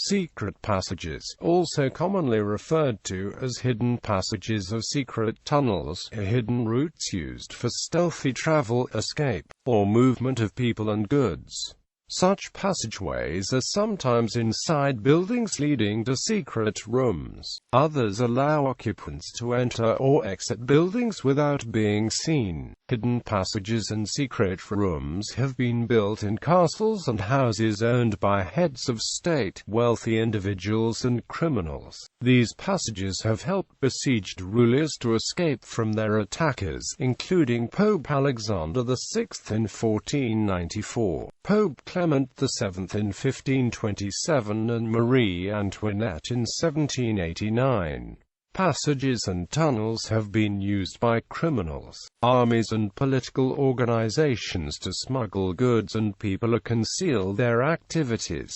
Secret passages, also commonly referred to as hidden passages or secret tunnels, are hidden routes used for stealthy travel, escape, or movement of people and goods. Such passageways are sometimes inside buildings leading to secret rooms. Others allow occupants to enter or exit buildings without being seen. Hidden passages and secret rooms have been built in castles and houses owned by heads of state, wealthy individuals and criminals. These passages have helped besieged rulers to escape from their attackers, including Pope Alexander VI in 1494, Pope Clement VII in 1527 and Marie Antoinette in 1789. Passages and tunnels have been used by criminals, armies and political organizations to smuggle goods and people or conceal their activities.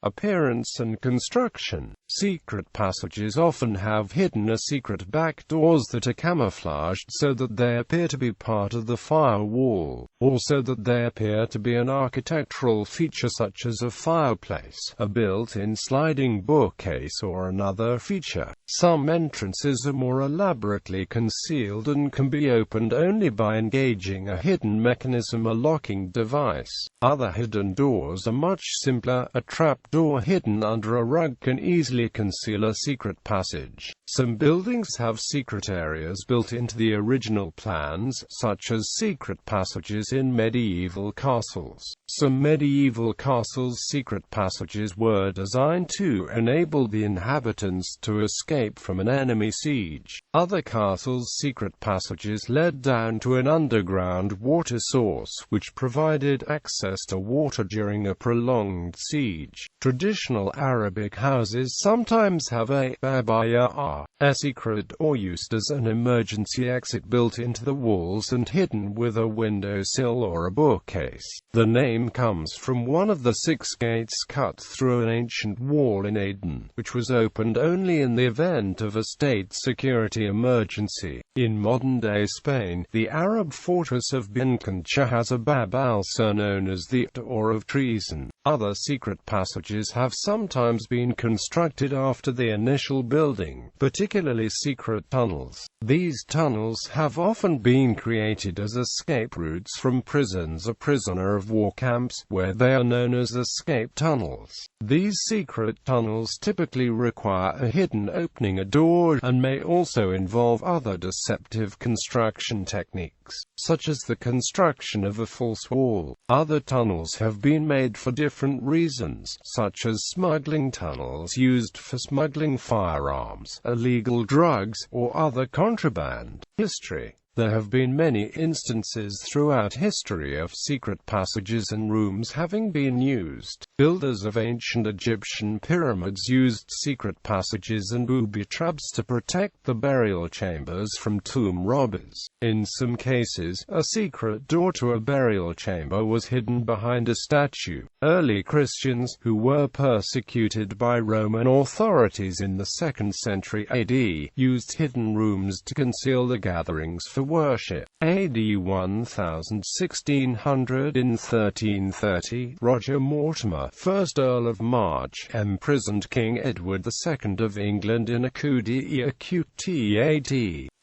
Appearance and construction. Secret passages often have hidden or secret back doors that are camouflaged so that they appear to be part of the firewall, or so that they appear to be an architectural feature such as a fireplace, a built-in sliding bookcase or another feature. Some entrances are more elaborately concealed and can be opened only by engaging a hidden mechanism or locking device. Other hidden doors are much simpler. A trap door hidden under a rug can easily conceal a secret passage. Some buildings have secret areas built into the original plans, such as secret passages in medieval castles. Some medieval castles' secret passages were designed to enable the inhabitants to escape from an enemy siege. Other castles' secret passages led down to an underground water source, which provided access to water during a prolonged siege. Traditional Arabic houses sometimes have a babaya, a secret door used as an emergency exit built into the walls and hidden with a windowsill or a bookcase. The name comes from one of the 6 gates cut through an ancient wall in Aden, which was opened only in the event of a state security emergency. In modern-day Spain, the Arab fortress of Bincancha has a bab al-Sir known as the door of treason. Other secret passages have sometimes been constructed after the initial building, particularly secret tunnels. These tunnels have often been created as escape routes from prisons or prisoner of war camps, where they are known as escape tunnels. These secret tunnels typically require a hidden opening, a door, and may also involve other deceptive construction techniques, such as the construction of a false wall. Other tunnels have been made for different reasons, such as smuggling tunnels used for smuggling firearms, illegal drugs, or other contraband. History. There have been many instances throughout history of secret passages and rooms having been used. Builders of ancient Egyptian pyramids used secret passages and booby traps to protect the burial chambers from tomb robbers. In some cases, a secret door to a burial chamber was hidden behind a statue. Early Christians, who were persecuted by Roman authorities in the 2nd century AD, used hidden rooms to conceal the gatherings for worship. AD 1600. In 1330, Roger Mortimer, 1st Earl of March, imprisoned King Edward II of England in a coup d'etat.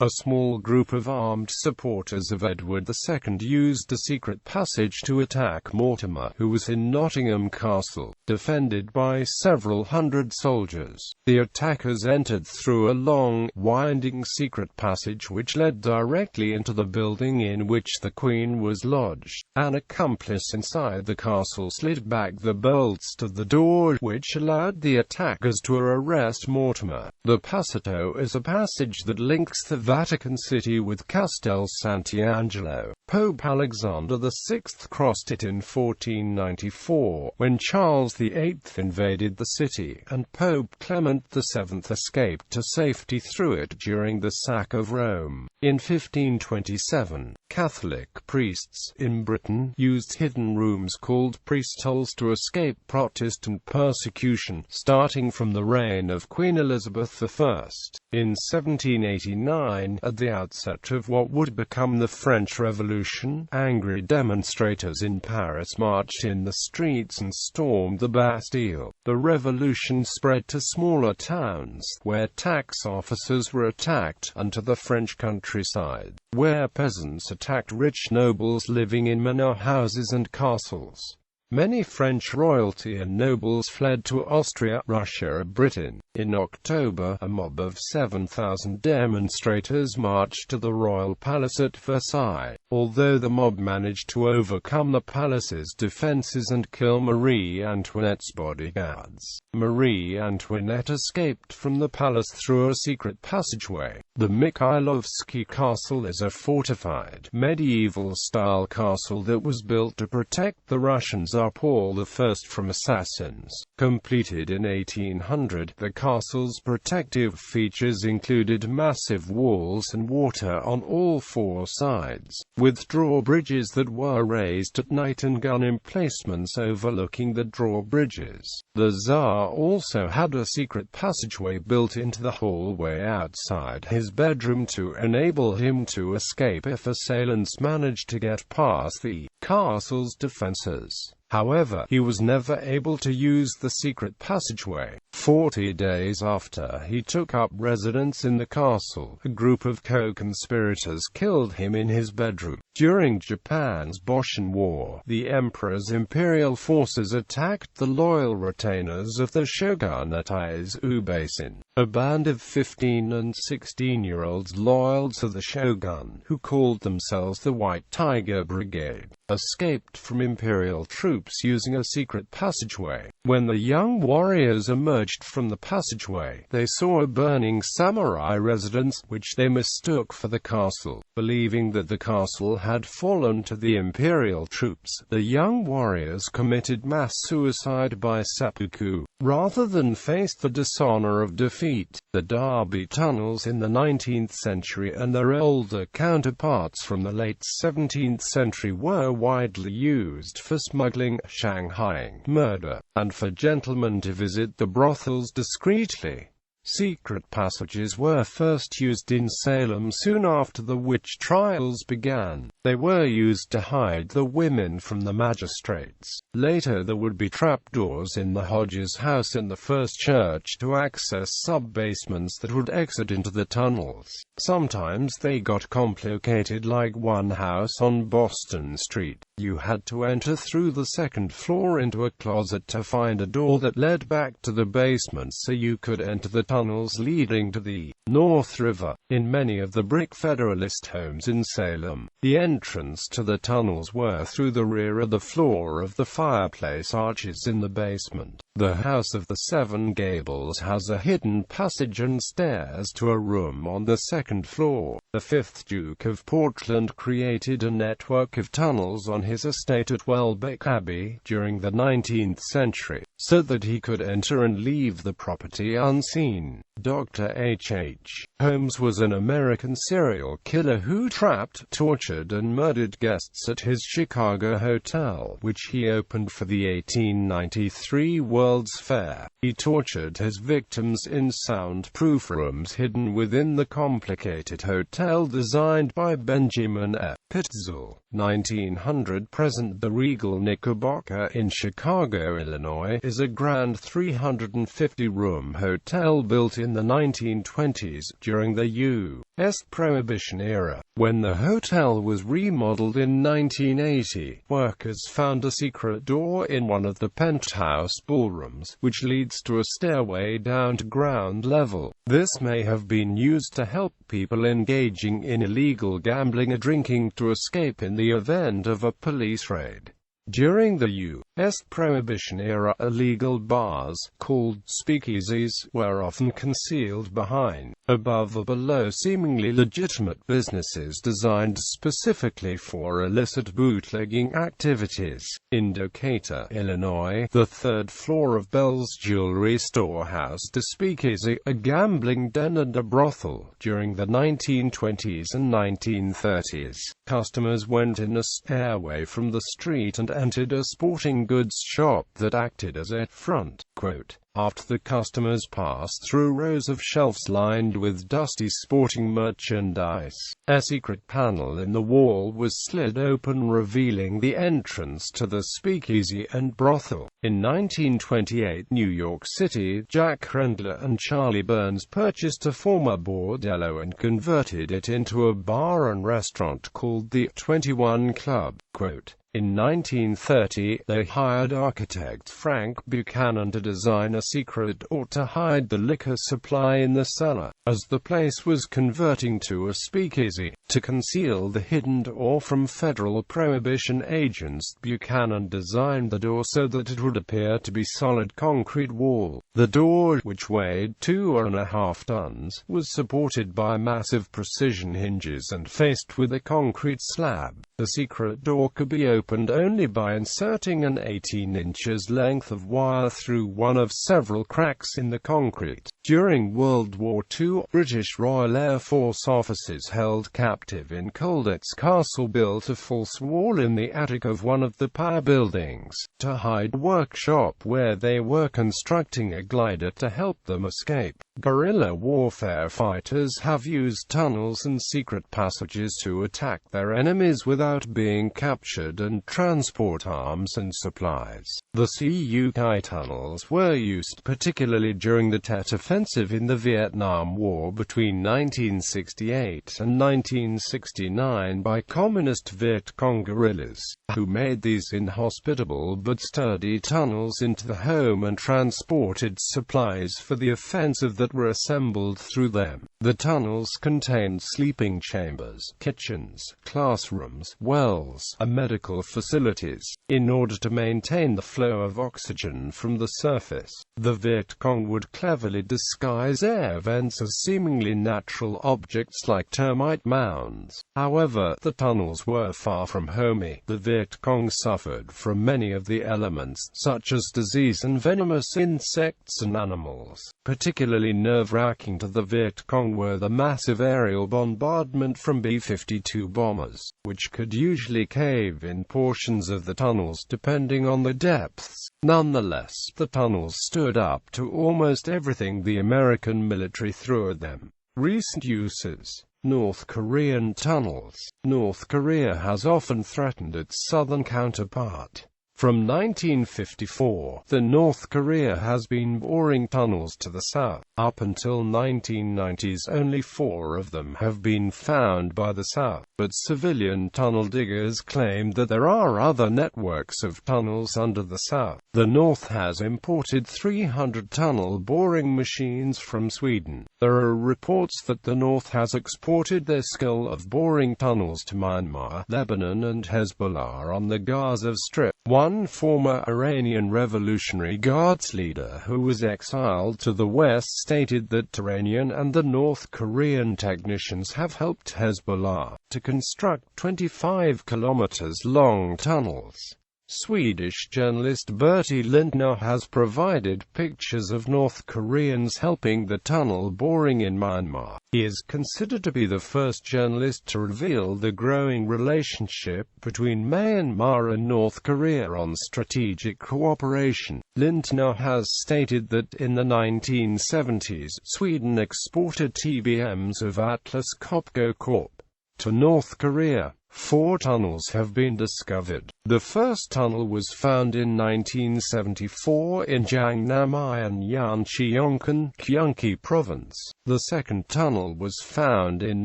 A small group of armed supporters of Edward II used a secret passage to attack Mortimer, who was in Nottingham Castle, defended by several hundred soldiers. The attackers entered through a long, winding secret passage which led directly into the building in which the Queen was lodged. An accomplice inside the castle slid back the bolts to the door, which allowed the attackers to arrest Mortimer. The Passato is a passage that links the Vatican City with Castel Sant'Angelo. Pope Alexander VI crossed it in 1494, when Charles VIII invaded the city, and Pope Clement VII escaped to safety through it during the sack of Rome. In 1527, Catholic priests in Britain used hidden rooms called priest holes to escape Protestant persecution, starting from the reign of Queen Elizabeth I. In 1789, at the outset of what would become the French Revolution, angry demonstrators in Paris marched in the streets and stormed the Bastille. The revolution spread to smaller towns, where tax officers were attacked, and to the French countryside, where peasants attacked rich nobles living in manor houses and castles. Many French royalty and nobles fled to Austria, Russia or Britain. In October, a mob of 7,000 demonstrators marched to the royal palace at Versailles. Although the mob managed to overcome the palace's defenses and kill Marie Antoinette's bodyguards, Marie Antoinette escaped from the palace through a secret passageway. The Mikhailovsky Castle is a fortified, medieval-style castle that was built to protect the Russian Tsar Paul I from assassins. Completed in 1800, the castle's protective features included massive walls and water on all four sides, with drawbridges that were raised at night and gun emplacements overlooking the drawbridges. The Tsar also had a secret passageway built into the hallway outside his bedroom to enable him to escape if assailants managed to get past the castle's defenses. However, he was never able to use the secret passageway. 40 days after he took up residence in the castle, a group of co-conspirators killed him in his bedroom. During Japan's Boshin War, the emperor's imperial forces attacked the loyal retainers of the shogun at Aizu Basin. A band of 15 and 16-year-olds loyal to the shogun, who called themselves the White Tiger Brigade, escaped from imperial troops using a secret passageway. When the young warriors emerged from the passageway, they saw a burning samurai residence, which they mistook for the castle. Believing that the castle had fallen to the imperial troops, the young warriors committed mass suicide by seppuku, rather than face the dishonor of defeat. The Derby tunnels in the 19th century and their older counterparts from the late 17th century were widely used for smuggling, shanghaiing, murder, and for gentlemen to visit the brothels discreetly. Secret passages were first used in Salem soon after the witch trials began. They were used to hide the women from the magistrates. Later there would be trapdoors in the Hodges house and the First Church to access sub-basements that would exit into the tunnels. Sometimes they got complicated, like one house on Boston Street. You had to enter through the second floor into a closet to find a door that led back to the basement so you could enter the tunnels leading to the North River. In many of the brick Federalist homes in Salem, the entrance to the tunnels were through the rear of the floor of the fireplace arches in the basement. The House of the Seven Gables has a hidden passage and stairs to a room on the second floor. The 5th Duke of Portland created a network of tunnels on his estate at Welbeck Abbey during the 19th century, so that he could enter and leave the property unseen. Dr. H.H. Holmes was an American serial killer who trapped, tortured and murdered guests at his Chicago hotel, which he opened for the 1893 World's Fair. He tortured his victims in soundproof rooms hidden within the complicated hotel designed by Benjamin F. Pitzel. 1900 present. The Regal Knickerbocker in Chicago, Illinois, is a grand 350-room hotel built in the 1920s, during the U.S. Prohibition era. When the hotel was remodeled in 1980, workers found a secret door in one of the penthouse ballrooms, which leads to a stairway down to ground level. This may have been used to help people engaging in illegal gambling or drinking to escape in the event of a police raid. During the U.S. Prohibition era, illegal bars, called speakeasies, were often concealed behind, above or below seemingly legitimate businesses designed specifically for illicit bootlegging activities. In Decatur, Illinois, the third floor of Bell's Jewelry Store housed a speakeasy, a gambling den and a brothel. During the 1920s and 1930s, customers went in a stairway from the street and entered a sporting goods shop that acted as a front. Quote, after the customers passed through rows of shelves lined with dusty sporting merchandise, a secret panel in the wall was slid open, revealing the entrance to the speakeasy and brothel. In 1928, New York City, Jack Rendler and Charlie Burns purchased a former bordello and converted it into a bar and restaurant called the 21 Club. Quote, in 1930, they hired architect Frank Buchanan to design a secret door to hide the liquor supply in the cellar, as the place was converting to a speakeasy. To conceal the hidden door from federal prohibition agents, Buchanan designed the door so that it would appear to be solid concrete wall. The door, which weighed 2.5 tons, was supported by massive precision hinges and faced with a concrete slab. The secret door could be opened only by inserting an 18 inches length of wire through one of several cracks in the concrete. During World War II, British Royal Air Force officers held captive in Colditz Castle built a false wall in the attic of one of the power buildings, to hide a workshop where they were constructing a glider to help them escape. Guerrilla warfare fighters have used tunnels and secret passages to attack their enemies without being captured and transport arms and supplies. The CUK tunnels were used particularly during the Tet Offensive in the Vietnam War between 1968 and 1969 by Communist Viet Cong guerrillas, who made these inhospitable but sturdy tunnels into the home and transported supplies for the offensive that were assembled through them. The tunnels contained sleeping chambers, kitchens, classrooms, wells, and medical facilities, in order to maintain the flow of oxygen from the surface. The Viet Cong would cleverly disguise air vents as seemingly natural objects like termite mounds. However, the tunnels were far from homey. The Viet Cong suffered from many of the elements, such as disease and venomous insects and animals. Particularly nerve-wracking to the Viet Cong were the massive aerial bombardment from B-52 bombers, which could usually cave in portions of the tunnels depending on the depths. Nonetheless, the tunnels stood up to almost everything the American military threw at them. Recent uses. North Korean tunnels. North Korea has often threatened its southern counterpart. From 1954, the North Korea has been boring tunnels to the south. Up until 1990s, only 4 of them have been found by the south, but civilian tunnel diggers claim that there are other networks of tunnels under the south. The North has imported 300 tunnel boring machines from Sweden. There are reports that the North has exported their skill of boring tunnels to Myanmar, Lebanon and Hezbollah on the Gaza Strip. One former Iranian Revolutionary Guards leader who was exiled to the West stated that Iranian and the North Korean technicians have helped Hezbollah to construct 25 kilometers long tunnels. Swedish journalist Bertil Lindner has provided pictures of North Koreans helping the tunnel boring in Myanmar. He is considered to be the first journalist to reveal the growing relationship between Myanmar and North Korea on strategic cooperation. Lindner has stated that in the 1970s, Sweden exported TBMs of Atlas Copco Corp. to North Korea. 4 tunnels have been discovered. The first tunnel was found in 1974 in Jangnam-Ian Yancheonkan, Gyeonggi Province. The second tunnel was found in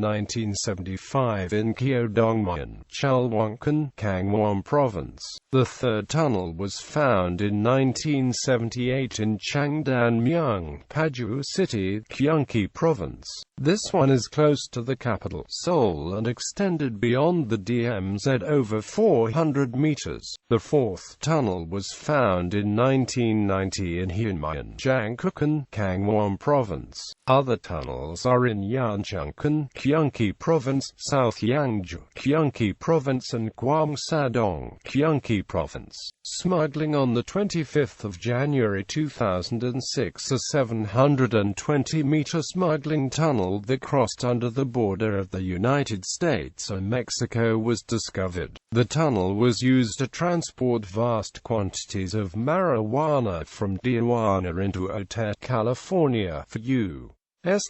1975 in Gyeodongmyeon, Chalwonkan, Gangwon Province. The third tunnel was found in 1978 in Changdan-myeong, Paju City, Gyeonggi Province. This one is close to the capital, Seoul, and extended beyond the DMZ at over 400 meters. The fourth tunnel was found in 1990 in Hyunmyeon, Jangkokkan, Gangwon Province. Other tunnels are in Yeoncheonkan, Gyeonggi Province, South Yangju, Gyeonggi Province and Gwangsadong, Gyeonggi Province. Smuggling. On the 25th of January 2006, a 720-meter smuggling tunnel that crossed under the border of the United States and Mexico was discovered. The tunnel was used used to transport vast quantities of marijuana from Tijuana into Otay, California for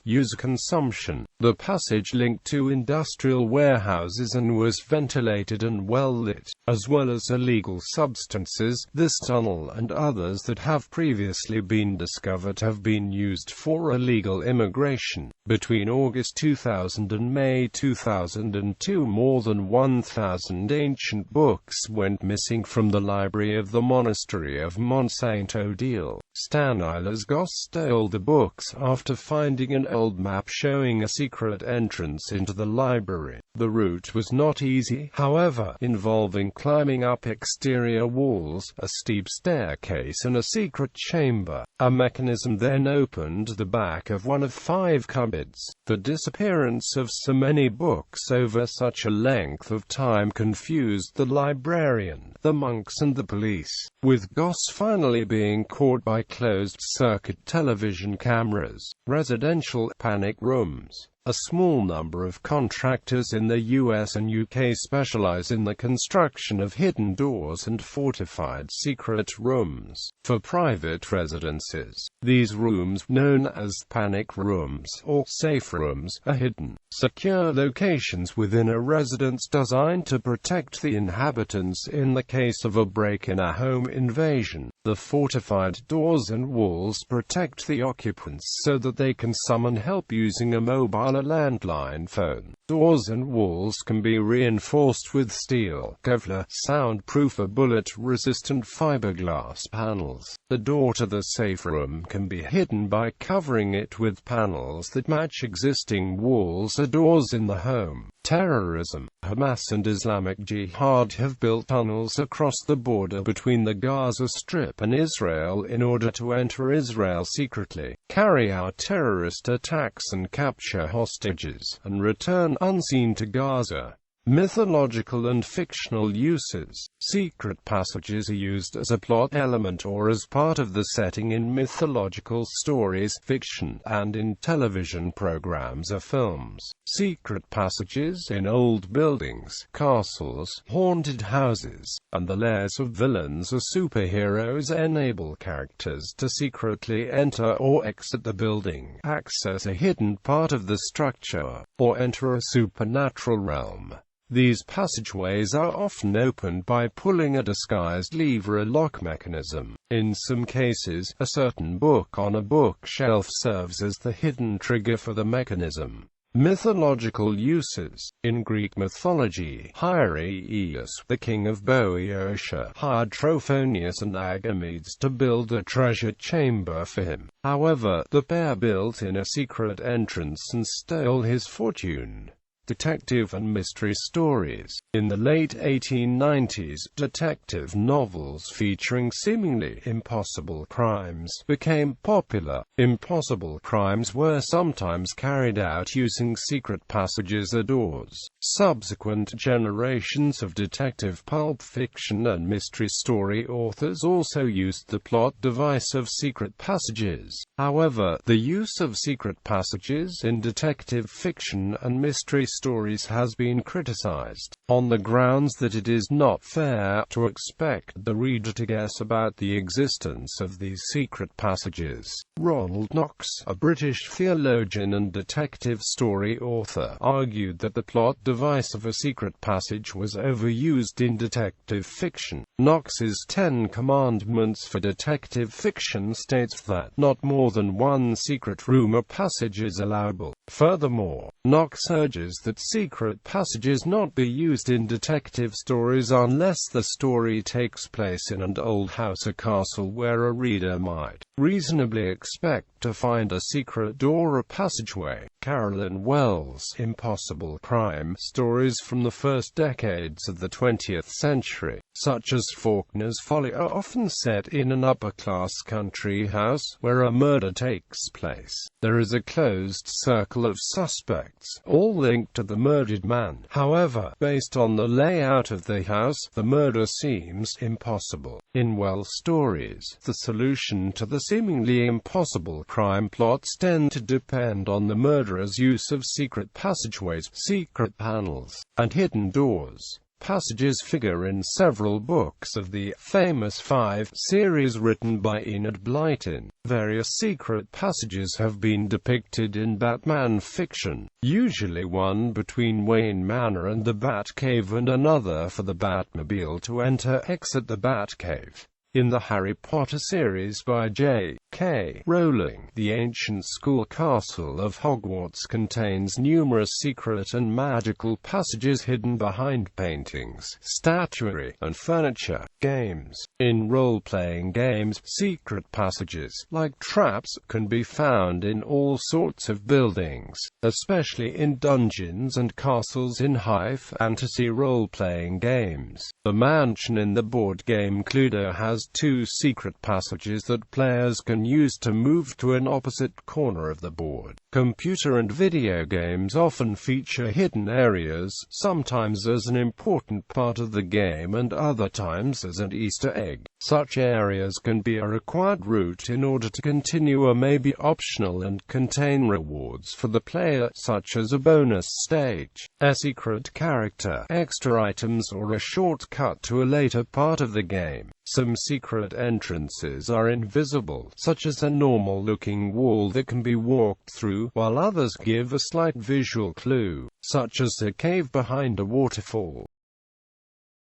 user consumption. The passage linked to industrial warehouses and was ventilated and well lit, as well as illegal substances. This tunnel and others that have previously been discovered have been used for illegal immigration. Between August 2000 and May 2002, more than 1,000 ancient books went missing from the library of the monastery of Monsanto Deal. Stanislaus Goss stole the books after finding an old map showing a secret entrance into the library. The route was not easy, however, involving climbing up exterior walls, a steep staircase and a secret chamber. A mechanism then opened the back of one of 5 cupboards. The disappearance of so many books over such a length of time confused the librarian, the monks and the police, with Goss finally being caught by closed-circuit television cameras. Residential panic rooms. A small number of contractors in the US and UK specialize in the construction of hidden doors and fortified secret rooms for private residences. These rooms, known as panic rooms or safe rooms, are hidden, secure locations within a residence designed to protect the inhabitants in the case of a break-in or home invasion. The fortified doors and walls protect the occupants so that they can summon help using a mobile or landline phone. Doors and walls can be reinforced with steel, Kevlar, soundproof or bullet-resistant fiberglass panels. The door to the safe room can be hidden by covering it with panels that match existing walls or doors in the home. Terrorism. Hamas and Islamic Jihad have built tunnels across the border between the Gaza Strip and Israel in order to enter Israel secretly, carry out terrorist attacks and capture hostages, and return unseen to Gaza. Mythological and fictional uses. Secret passages are used as a plot element or as part of the setting in mythological stories, fiction, and in television programs or films. Secret passages in old buildings, castles, haunted houses, and the lairs of villains or superheroes enable characters to secretly enter or exit the building, access a hidden part of the structure, or enter a supernatural realm. These passageways are often opened by pulling a disguised lever or lock mechanism. In some cases, a certain book on a bookshelf serves as the hidden trigger for the mechanism. Mythological uses. In Greek mythology, Hieroeus, the king of Boeotia, hired Trophonius and Agamedes to build a treasure chamber for him. However, the pair built in a secret entrance and stole his fortune. Detective and mystery stories. In the late 1890s, detective novels featuring seemingly impossible crimes became popular. Impossible crimes were sometimes carried out using secret passages or doors. Subsequent generations of detective pulp fiction and mystery story authors also used the plot device of secret passages. However, the use of secret passages in detective fiction and mystery stories has been criticized, on the grounds that it is not fair to expect the reader to guess about the existence of these secret passages. Ronald Knox, a British theologian and detective story author, argued that the plot device of a secret passage was overused in detective fiction. Knox's 10 Commandments for detective fiction states that not more than one secret room or passage is allowable. Furthermore, Knox urges that secret passages not be used in detective stories unless the story takes place in an old house or castle where a reader might reasonably expect to find a secret door or passageway. Carolyn Wells' impossible crime stories from the first decades of the 20th century, such as Faulkner's Folly, are often set in an upper-class country house where a murder takes place. There is a closed circle of suspects, all linked to the murdered man. However, based on the layout of the house, the murder seems impossible. In Wells' stories, the solution to the seemingly impossible crime plots tend to depend on the murderer's use of secret passageways, secret panels, and hidden doors. passages figure in several books of the famous 5 series written by Enid Blyton. Various secret passages have been depicted in Batman fiction, usually one between Wayne Manor and the Batcave and another for the Batmobile to enter/exit the Batcave. In the Harry Potter series by J.K. Rowling, the ancient school castle of Hogwarts contains numerous secret and magical passages hidden behind paintings, statuary, and furniture. Games. In role-playing games, secret passages, like traps, can be found in all sorts of buildings, especially in dungeons and castles in high-fantasy role-playing games. The mansion in the board game Cluedo has 2 secret passages that players can use to move to an opposite corner of the board. Computer and video games often feature hidden areas, sometimes as an important part of the game and other times as an Easter egg. Such areas can be a required route in order to continue or may be optional and contain rewards for the player, such as a bonus stage, a secret character, extra items, or a shortcut to a later part of the game. Some secret entrances are invisible, such as a normal-looking wall that can be walked through, while others give a slight visual clue, such as a cave behind a waterfall.